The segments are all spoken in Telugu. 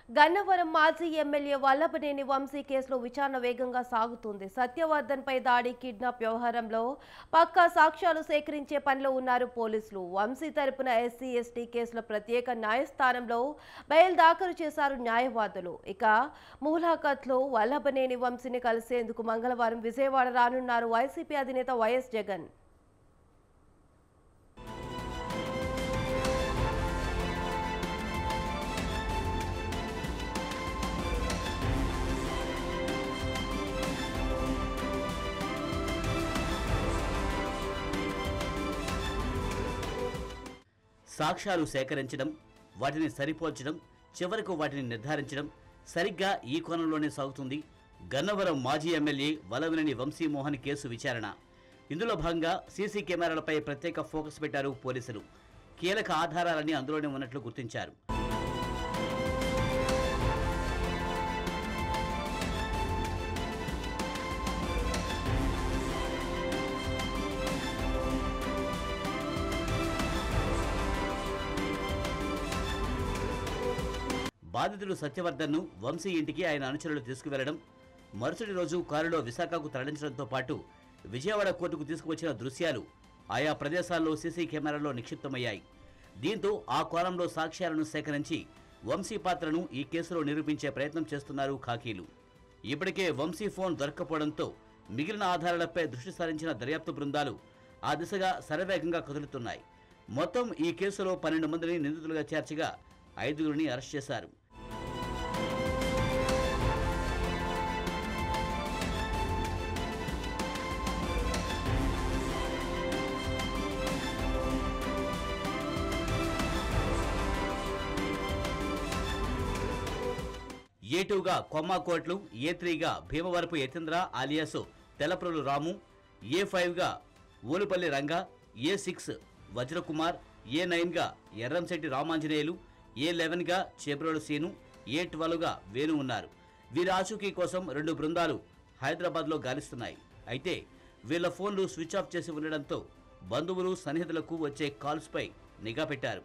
గన్నవరం మాజీ ఎమ్మెల్యే వల్లభనేని వంశీ కేసులో విచారణ వేగంగా సాగుతుంది. సత్యవర్ధన్పై దాడి, కిడ్నాప్ వ్యవహారంలో పక్కా సాక్ష్యాలు సేకరించే పనిలో ఉన్నారు పోలీసులు. వంశీ తరపున ఎస్సీ ఎస్టీ కేసుల ప్రత్యేక న్యాయస్థానంలో బెయిల్ దాఖలు చేశారు న్యాయవాదులు. ఇక ములాఖత్లో వల్లభనేని వంశీని కలిసేందుకు మంగళవారం విజయవాడ రానున్నారు వైసీపీ అధినేత వైఎస్ జగన్. సాక్ష్యాలు సేకరించడం, వాటిని సరిపోల్చడం, చివరకు వాటిని నిర్ధారించడం సరిగ్గా ఈ కోణంలోనే సాగుతుంది గన్నవరం మాజీ ఎమ్మెల్యే వల్లభనేని వంశీమోహన్ కేసు విచారణ. ఇందులో భాగంగా సీసీ కెమెరాలపై ప్రత్యేక ఫోకస్ పెట్టారు పోలీసులు. కీలక ఆధారాలన్నీ అందులోనే ఉన్నట్లు గుర్తించారు. బాధితుడు సత్యవర్ధన్ను వంశీ ఇంటికి ఆయన అనుచరులు తీసుకువెళ్లడం, మరుసటి రోజు కారులో విశాఖకు తరలించడంతో పాటు విజయవాడ కోర్టుకు తీసుకువచ్చిన దృశ్యాలు ఆయా ప్రదేశాల్లో సీసీ కెమెరాల్లో నిక్షిప్తమయ్యాయి. దీంతో ఆ కోణంలో సాక్ష్యాలను సేకరించి వంశీ పాత్రను ఈ కేసులో నిరూపించే ప్రయత్నం చేస్తున్నారు ఖాకీలు. ఇప్పటికే వంశీ ఫోన్ దొరక్కపోవడంతో మిగిలిన ఆధారాలపై దృష్టి సారించిన దర్యాప్తు బృందాలు ఆ దిశగా శరవేగంగా కదులుతున్నాయి. మొత్తం ఈ కేసులో 12 మందిని నిందితులుగా చేర్చగా 5గురిని అరెస్ట్ చేశారు. ఏ2గా కొమ్మాకోట్లు, ఏ3గా భీమవరపు యతీంద్ర ఆలియాసు తెలప్రోలు రాము, ఏ5గా ఓలుపల్లి రంగా, ఏ6 వజ్రకుమార్, ఏ9గా ఎర్రంశెట్టి రామాంజనేయులు, ఏ11గా చేబ్రోలు సీను, ఏ12గా వేణు ఉన్నారు. వీరి ఆచూకీ కోసం 2 బృందాలు హైదరాబాద్లో గాలిస్తున్నాయి. అయితే వీళ్ల ఫోన్లు స్విచ్ ఆఫ్ చేసి ఉండడంతో బంధువులు, సన్నిహితులకు వచ్చే కాల్స్పై నిఘా పెట్టారు.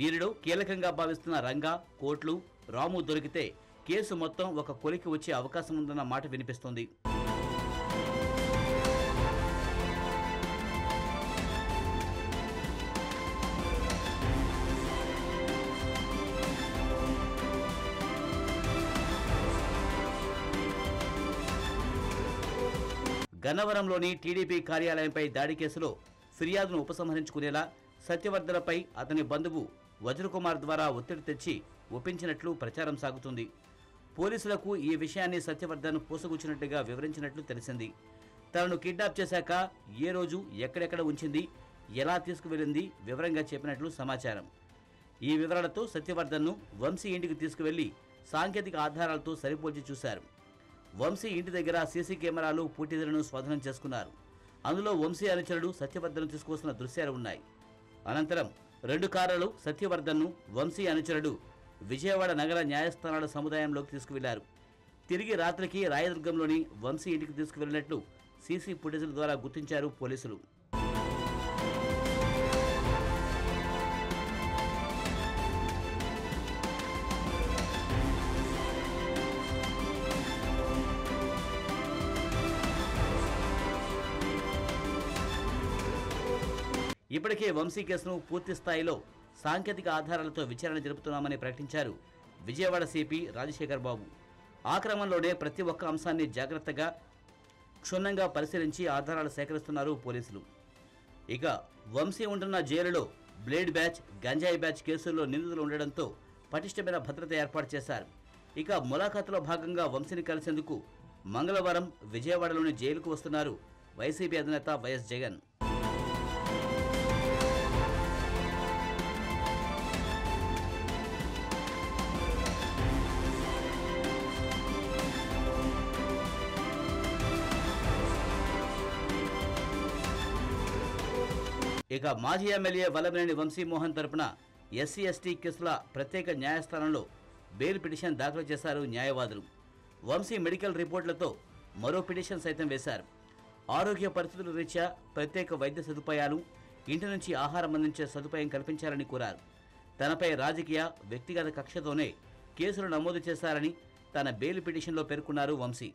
వీరిలో కీలకంగా భావిస్తున్న రంగా, కోట్లు, రాము దొరికితే కేసు మొత్తం ఒక కొలికి వచ్చే అవకాశం ఉందన్న మాట వినిపిస్తోంది. గన్నవరంలోని టీడీపీ కార్యాలయంపై దాడి కేసులో ఫిర్యాదును ఉపసంహరించుకునేలా సత్యవర్ధనపై అతని బంధువు వజ్రకుమార్ ద్వారా ఒత్తిడి తెచ్చి ఒప్పించినట్లు ప్రచారం సాగుతుంది. పోలీసులకు ఈ విషయాన్ని సత్యవర్ధన్ పూసగుచ్చినట్టుగా వివరించినట్లు తెలిసింది. తనను కిడ్నాప్ చేశాక ఏ రోజు, ఎక్కడెక్కడ ఉంచింది, ఎలా తీసుకువెళ్ళింది వివరంగా చెప్పినట్లు సమాచారం. ఈ వివరాలతో సత్యవర్ధన్ను వంశీ ఇంటికి తీసుకువెళ్లి సాంకేతిక ఆధారాలతో సరిపోల్చి చూశారు. వంశీ ఇంటి దగ్గర సీసీ కెమెరాలు, పూర్తిలను స్వాధీనం చేసుకున్నారు. అందులో వంశీ అనుచరుడు సత్యవర్ధన్ తీసుకువస్తున్న దృశ్యాలు ఉన్నాయి. అనంతరం 2 కార్లలో సత్యవర్ధన్ను వంశీ అనుచరుడు విజయవాడ నగర న్యాయస్థానాల సముదాయంలోకి తీసుకువెళ్లారు. తిరిగి రాత్రికి రాయదుర్గంలోని వంశీ ఇంటికి తీసుకువెళ్లినట్లు సీసీ ఫుటేజ్ల ద్వారా గుర్తించారు పోలీసులు. ఇప్పటికే వంశీ కేసును పూర్తి స్థాయిలో సాంకేతిక ఆధారాలతో విచారణ జరుపుతున్నామని ప్రకటించారు విజయవాడ సిపి రాజశేఖర్ బాబు. ఆ క్రమంలోనే ప్రతి ఒక్క అంశాన్ని జాగ్రత్తగా, క్షుణ్ణంగా పరిశీలించి ఆధారాలు సేకరిస్తున్నారు పోలీసులు. ఇక వంశీ ఉంటున్న జైలులో బ్లేడ్ బ్యాచ్, గంజాయి బ్యాచ్ కేసుల్లో నిందితులు ఉండడంతో పటిష్టమైన భద్రత ఏర్పాటు చేశారు. ఇక ములాఖాతులో భాగంగా వంశీని కలిసేందుకు మంగళవారం విజయవాడలోని జైలుకు వస్తున్నారు వైసీపీ అధినేత వైఎస్ జగన్. ఇక మాజీ ఎమ్మెల్యే వల్లభనేని వంశీమోహన్ తరపున ఎస్సీ ఎస్టీ కేసుల ప్రత్యేక న్యాయస్థానంలో బెయిల్ పిటిషన్ దాఖలు చేశారు న్యాయవాదులు. వంశీ మెడికల్ రిపోర్టులతో మరో పిటిషన్ సైతం వేశారు. ఆరోగ్య పరిస్థితుల రీత్యా ప్రత్యేక వైద్య సదుపాయాలు, ఇంటి నుంచి ఆహారం అందించే సదుపాయం కల్పించాలని కోరారు. తనపై రాజకీయ, వ్యక్తిగత కక్షతోనే కేసులు నమోదు చేశారని తన బెయిల్ పిటిషన్లో పేర్కొన్నారు వంశీ.